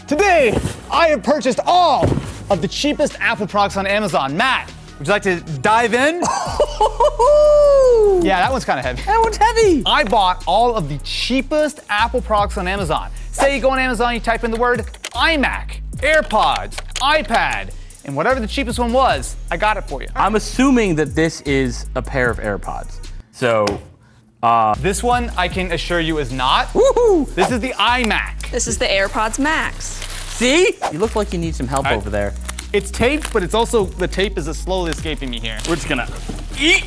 Today, I have purchased all of the cheapest Apple products on Amazon. Matt, would you like to dive in? Yeah, that one's kind of heavy. That one's heavy. I bought all of the cheapest Apple products on Amazon. Say you go on Amazon, you type in the word iMac, AirPods, iPad, and whatever the cheapest one was, I got it for you. I'm assuming that this is a pair of AirPods. So, this one, I can assure you, is not. woohoo! This is the iMac. This is the AirPods Max. See? You look like you need some help over there. It's taped, but it's also, the tape is slowly escaping me here. We're just gonna eat.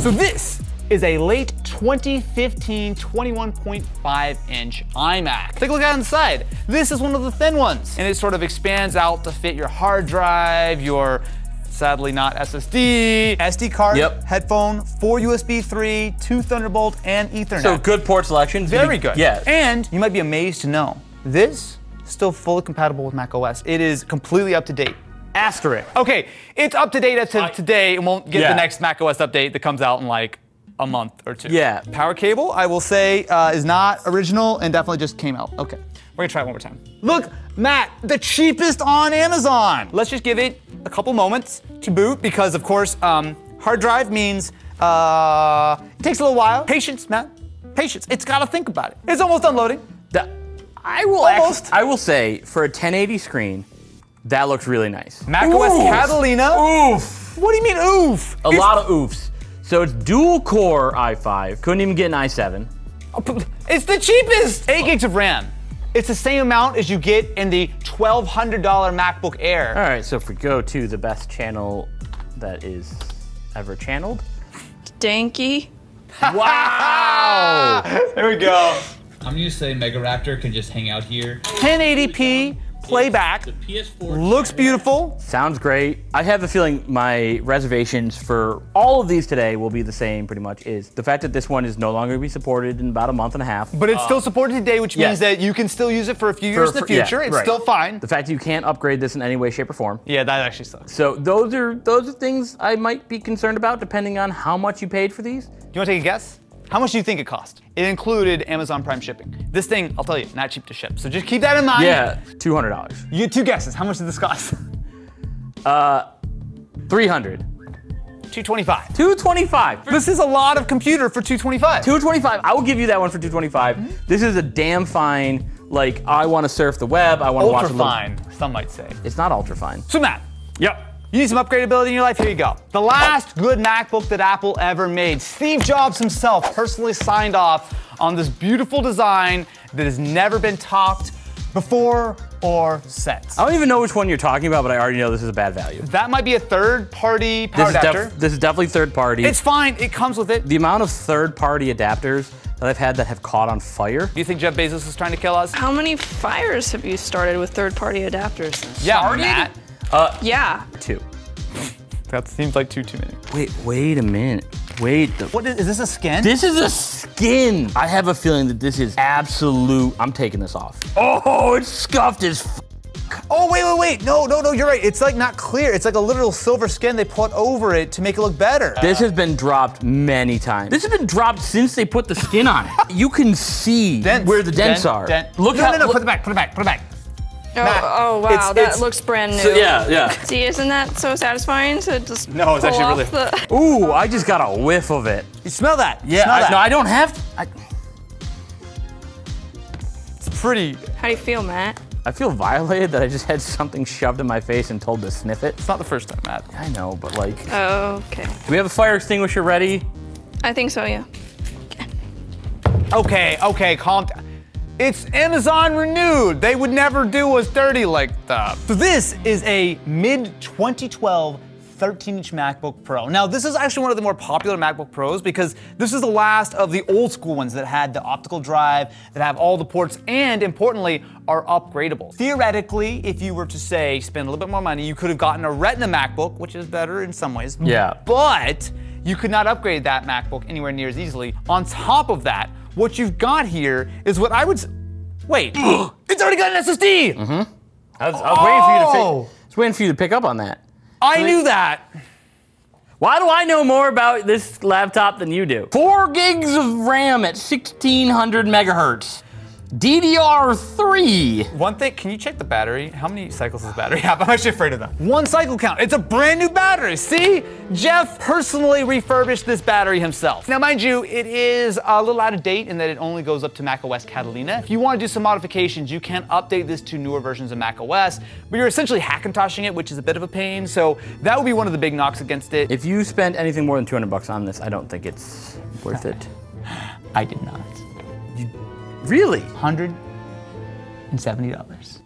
So this is a late 2015 21.5-inch iMac. Take a look at inside. This is one of the thin ones, and it sort of expands out to fit your hard drive, your sadly not SSD, SD card, headphone, 4 USB 3, 2 Thunderbolt, and Ethernet. So good port selection. Very good. Yeah. And you might be amazed to know, this is still fully compatible with macOS. It is completely up to date. Asterisk. Okay, it's up to date as of today and won't get the next macOS update that comes out in like a month or two. Yeah. Power cable, I will say, is not original and definitely just came out. Okay, we're gonna try it one more time. Look, Matt, the cheapest on Amazon. Let's just give it a couple moments to boot because, of course, hard drive means it takes a little while. Patience, Matt, patience. It's gotta think about it. It's almost unloading. I will say, for a 1080 screen, that looks really nice. macOS Catalina. Oof. What do you mean oof? A lot of oofs. So it's dual core i5. Couldn't even get an i7. It's the cheapest. 8 gigs of RAM. It's the same amount as you get in the $1,200 MacBook Air. All right, so if we go to the best channel that is ever channeled. Danky. Wow. There we go. I'm gonna say Mega Raptor can just hang out here. 1080p playback. The PS4 Looks beautiful. Sounds great. I have a feeling my reservations for all of these today will be the same, pretty much, is the fact that this one is no longer going to be supported in about a month and a half. But it's still supported today, which means that you can still use it for a few years in the future. It's still fine. The fact that you can't upgrade this in any way, shape, or form. Yeah, that actually sucks. So those are things I might be concerned about depending on how much you paid for these. Do you want to take a guess? How much do you think it cost? It included Amazon Prime shipping. This thing, I'll tell you, not cheap to ship. So just keep that in mind. Yeah, $200. You get 2 guesses. How much did this cost? $300. $225. $225. This is a lot of computer for $225. $225. I will give you that one for $225. This is a damn fine, like, I want to surf the web, I want to watch a Ultra fine, some might say. It's not ultra fine. So Matt. Yep. You need some upgradability in your life? Here you go. The last good MacBook that Apple ever made. Steve Jobs himself personally signed off on this beautiful design that has never been topped before or since. I don't even know which one you're talking about, but I already know this is a bad value. That might be a third-party power adapter. This is definitely third party. It's fine, it comes with it. The amount of third-party adapters that I've had that have caught on fire. Do you think Jeff Bezos is trying to kill us? How many fires have you started with third-party adapters? Yeah, Matt. Yeah. 2. That seems like too many. Wait a minute. Wait. What is this a skin? This is a skin. I have a feeling that this is absolute. I'm taking this off. Oh, it's scuffed as f. Oh, wait. No, you're right. It's like not clear. It's like a literal silver skin they put over it to make it look better. This has been dropped many times. This has been dropped since they put the skin on it. You can see where the dents are. Look no, put it back. Oh wow, that looks brand new. So, yeah. See, isn't that so satisfying to just No, it's actually really. Ooh, I just got a whiff of it. You smell that? Yeah, smell that. No, I don't have to. It's pretty. How do you feel, Matt? I feel violated that I just had something shoved in my face and told to sniff it. It's not the first time, Matt. I know, but like. Oh, okay. Do we have a fire extinguisher ready? I think so, yeah. Okay, calm down. It's Amazon renewed. They would never do us dirty like that. So this is a mid-2012 13-inch MacBook Pro. Now, this is actually one of the more popular MacBook Pros because this is the last of the old school ones that had the optical drive, that have all the ports, and importantly, are upgradable. Theoretically, if you were to say, spend a little bit more money, you could have gotten a Retina MacBook, which is better in some ways. Yeah. But you could not upgrade that MacBook anywhere near as easily. On top of that, what you've got here is what I would wait, it's already got an SSD! Mm-hmm. I was waiting for you to pick up on that. I knew that. Why do I know more about this laptop than you do? 4 gigs of RAM at 1600 megahertz. DDR3. One thing, can you check the battery? How many cycles does the battery have? I'm actually afraid of that. One cycle count. It's a brand new battery. See? Jeff personally refurbished this battery himself. Now, mind you, it is a little out of date in that it only goes up to macOS Catalina. If you want to do some modifications, you can update this to newer versions of macOS, but you're essentially Hackintoshing it, which is a bit of a pain. So that would be one of the big knocks against it. If you spend anything more than $200 on this, I don't think it's worth it. I did not. Really? $170.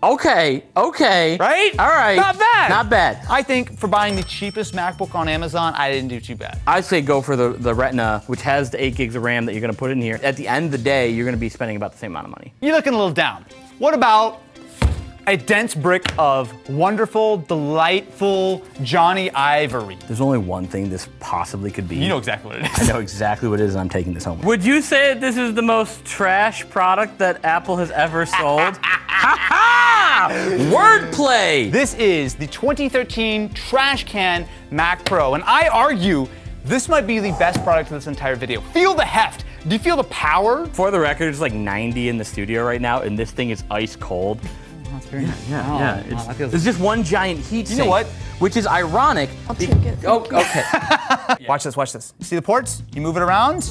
Okay, okay. Right? All right. Not bad. Not bad. I think for buying the cheapest MacBook on Amazon, I didn't do too bad. I'd say go for the Retina, which has the 8 gigs of RAM that you're gonna put in here. At the end of the day, you're gonna be spending about the same amount of money. You're looking a little down. What about a dense brick of wonderful, delightful Johnny Ivory? There's only one thing this possibly could be. You know exactly what it I is. know exactly what it is, and I'm taking this home. Would you say that this is the most trash product that Apple has ever sold? Ha-ha! Wordplay! This is the 2013 Trash Can Mac Pro, and I argue this might be the best product of this entire video. Feel the heft. Do you feel the power? For the record, it's like 90 in the studio right now, and this thing is ice cold. That's very nice. Yeah. that feels It's just one giant heat sink. You know what? Which is ironic. I'll take it. Oh, okay. Watch this, watch this. See the ports? You move it around,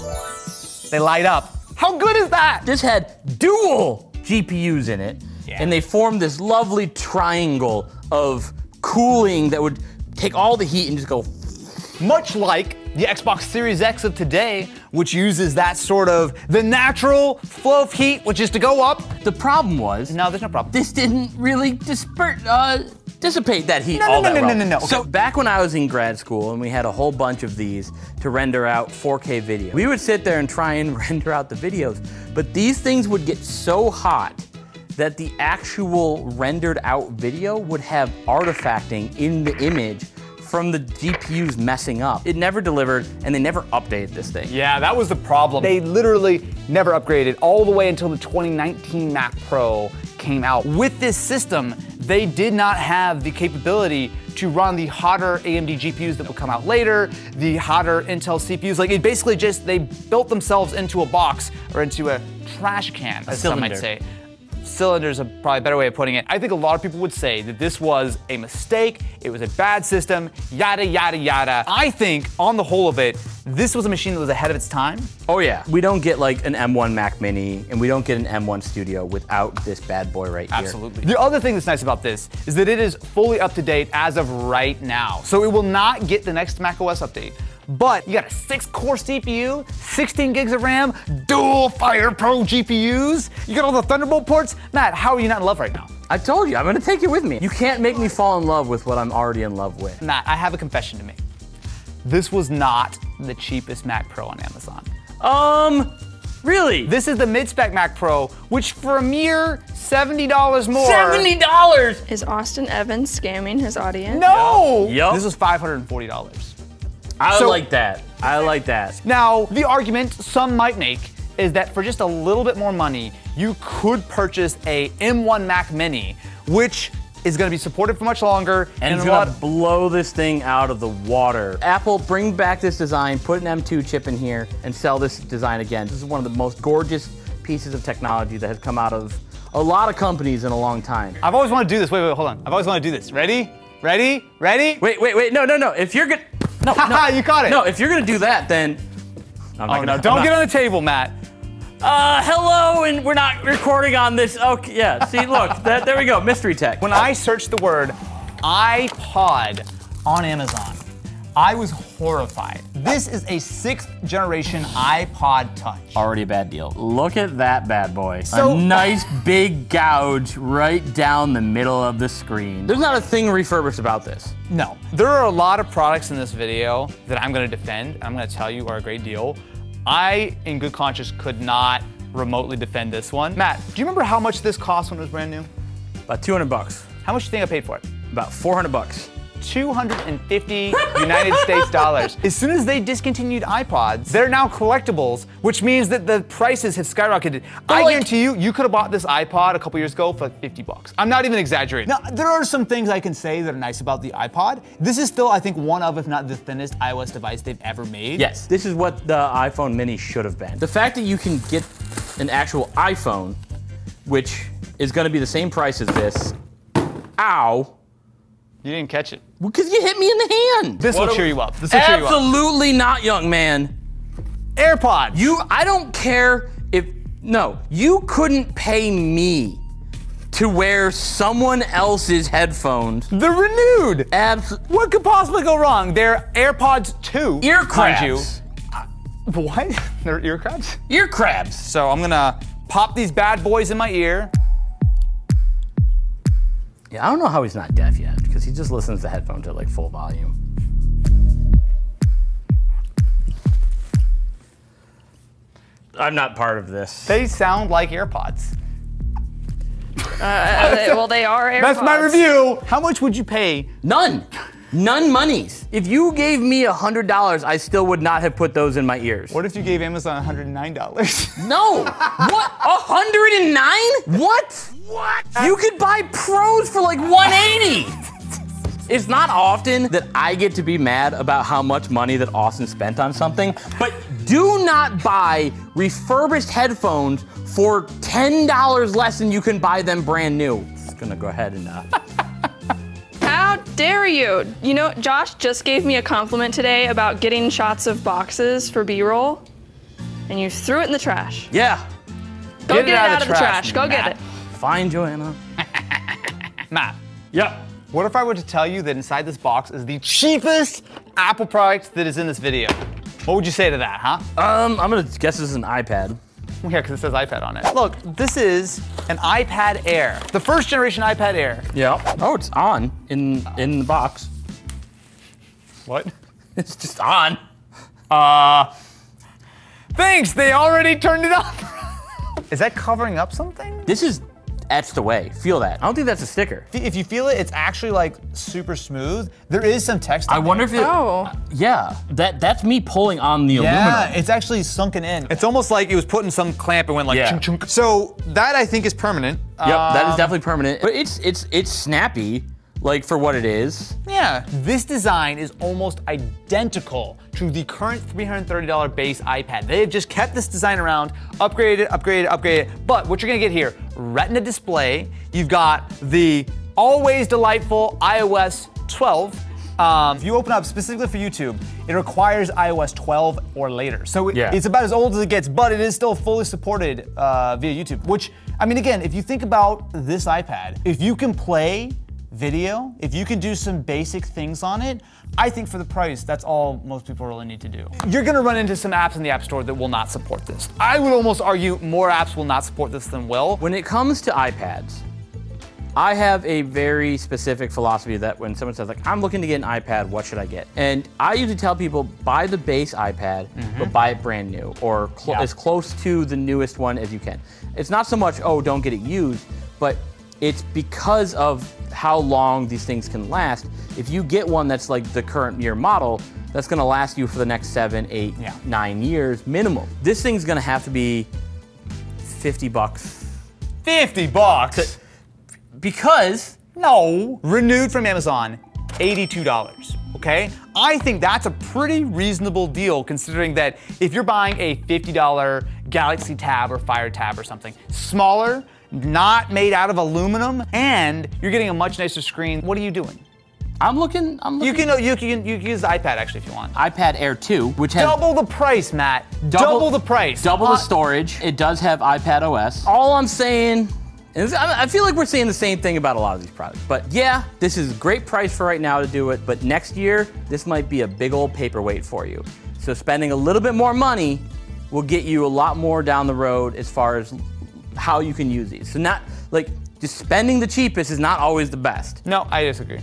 they light up. How good is that? This had dual GPUs in it, and they formed this lovely triangle of cooling that would take all the heat and just go. Much like the Xbox Series X of today, which uses that sort of the natural flow of heat, which is to go up. The problem was, No, there's no problem. this didn't really dissipate that heat all that well. No. So Okay. back when I was in grad school and we had a whole bunch of these to render out 4K video, we would sit there and try and render out the videos, but these things would get so hot that the actual rendered out video would have artifacting in the image from the GPUs messing up. It never delivered, and they never updated this thing. Yeah, that was the problem. They literally never upgraded all the way until the 2019 Mac Pro came out. With this system, they did not have the capability to run the hotter AMD GPUs that would come out later, the hotter Intel CPUs. Like, it basically just, they built themselves into a box or into a trash can, as some might say. Cylinder is probably a better way of putting it. I think a lot of people would say that this was a mistake, it was a bad system, yada, yada, yada. I think, on the whole of it, this was a machine that was ahead of its time. Oh yeah, we don't get like an M1 Mac Mini, and we don't get an M1 Studio without this bad boy right here. Absolutely. The other thing that's nice about this is that it is fully up to date as of right now. So it will not get the next macOS update. But you got a 6-core CPU, 16 gigs of RAM, dual Fire Pro GPUs. You got all the Thunderbolt ports. Matt, how are you not in love right now? I told you, I'm gonna take it with me. You can't make me fall in love with what I'm already in love with. Matt, I have a confession to make. This was not the cheapest Mac Pro on Amazon. Really? This is the mid-spec Mac Pro, which for a mere $70 more. $70! Is Austin Evans scamming his audience? No! Yep. This was $540. I So- like that. I like that. Now, the argument some might make is that for just a little bit more money, you could purchase a M1 Mac Mini, which is going to be supported for much longer. And it's gonna blow this thing out of the water. Apple, bring back this design, put an M2 chip in here, and sell this design again. This is one of the most gorgeous pieces of technology that has come out of a lot of companies in a long time. I've always wanted to do this. Wait, hold on. I've always wanted to do this. Ready? Ready? Ready? Wait, no. If you're gonna, no, You caught it. No, if you're gonna do that, then I'm not Oh, gonna. no, don't get on the table, Matt. Hello, and we're not recording on this. Okay, yeah. See, look, there we go. Mystery tech. When I searched the word iPod on Amazon, I was horrified. This is a 6th generation iPod Touch. Already a bad deal. Look at that bad boy. So- A nice big gouge right down the middle of the screen. There's not a thing refurbished about this. No. There are a lot of products in this video that I'm gonna defend, and I'm gonna tell you are a great deal. I, in good conscience, could not remotely defend this one. Matt, do you remember how much this cost when it was brand new? About 200 bucks. How much do you think I paid for it? About 400 bucks. 250 United States dollars. As soon as they discontinued iPods, they're now collectibles, which means that the prices have skyrocketed. I guarantee you could have bought this iPod a couple years ago for like 50 bucks. I'm not even exaggerating. Now, there are some things I can say that are nice about the iPod. This is still, I think, one of, if not the thinnest iOS device they've ever made. Yes, this is what the iPhone mini should have been. The fact that you can get an actual iPhone which is gonna be the same price as this. Ow. You didn't catch it. Because you hit me in the hand. This will cheer you up. This will cheer you up. Absolutely not, young man. AirPods. I don't care if, no, you couldn't pay me to wear someone else's headphones. They're renewed. What could possibly go wrong? They're AirPods 2. Ear crabs. Mind you. What? They're ear crabs? Ear crabs. So I'm gonna pop these bad boys in my ear. Yeah, I don't know how he's not deaf yet, because he just listens to headphones at like full volume. I'm not part of this. They sound like AirPods. Well, they are AirPods. That's my review. How much would you pay? None. None monies. If you gave me $100, I still would not have put those in my ears. What if you gave Amazon $109? No. What? 109? What? What? You could buy Pros for like 180. It's not often that I get to be mad about how much money that Austin spent on something, but do not buy refurbished headphones for $10 less than you can buy them brand new. Just gonna go ahead and How dare you? You know, Josh just gave me a compliment today about getting shots of boxes for B-roll, and you threw it in the trash. Yeah. Go get it out of the trash. Go get it. Fine, Joanna. Matt. Yep. What if I were to tell you that inside this box is the cheapest Apple product that is in this video? What would you say to that, huh? I'm gonna guess this is an iPad. Yeah, because it says iPad on it. Look, this is an iPad Air. The first generation iPad Air. Yeah. Oh, it's on in the box. What? It's just on. Thanks, they already turned it off. Is that covering up something? This is etched away. Feel that. I don't think that's a sticker. If you feel it, it's actually like super smooth. There is some text on I wonder if it, Oh. yeah, that's me pulling on the aluminum. Yeah, it's actually sunken in. It's almost like it was put in some clamp and went like chunk chunk. So that I think is permanent. Yep, that is definitely permanent. But it's snappy, like for what it is. Yeah, this design is almost identical to the current $330 base iPad. They have just kept this design around, upgraded it. But what you're gonna get here, Retina display, you've got the always delightful iOS 12. If you open up specifically for YouTube, it requires iOS 12 or later. So it's about as old as it gets, but it is still fully supported via YouTube, which, I mean, again, if you think about this iPad, if you can play video, if you can do some basic things on it, I think for the price, that's all most people really need to do. You're gonna run into some apps in the App Store that will not support this. I would almost argue more apps will not support this than will. When it comes to iPads, I have a very specific philosophy that when someone says like, I'm looking to get an iPad, what should I get? And I usually tell people, buy the base iPad, but buy it brand new, or as close to the newest one as you can. It's not so much, oh, don't get it used, but it's because of how long these things can last. If you get one that's like the current year model, that's gonna last you for the next 7, 8, 9 years minimum. This thing's gonna have to be 50 bucks. 50 bucks? Because, no, renewed from Amazon, $82, okay? I think that's a pretty reasonable deal considering that if you're buying a $50 Galaxy Tab or Fire Tab or something, smaller, not made out of aluminum, and you're getting a much nicer screen. What are you doing? I'm looking. You can use the iPad actually if you want. iPad Air 2, which has double the price, Matt. Double the price. Double the storage. It does have iPad OS. All I'm saying, and I feel like we're saying the same thing about a lot of these products. But yeah, this is a great price for right now to do it. But next year, this might be a big old paperweight for you. So spending a little bit more money will get you a lot more down the road as far as how you can use these. So not like just spending the cheapest is not always the best. No, I disagree.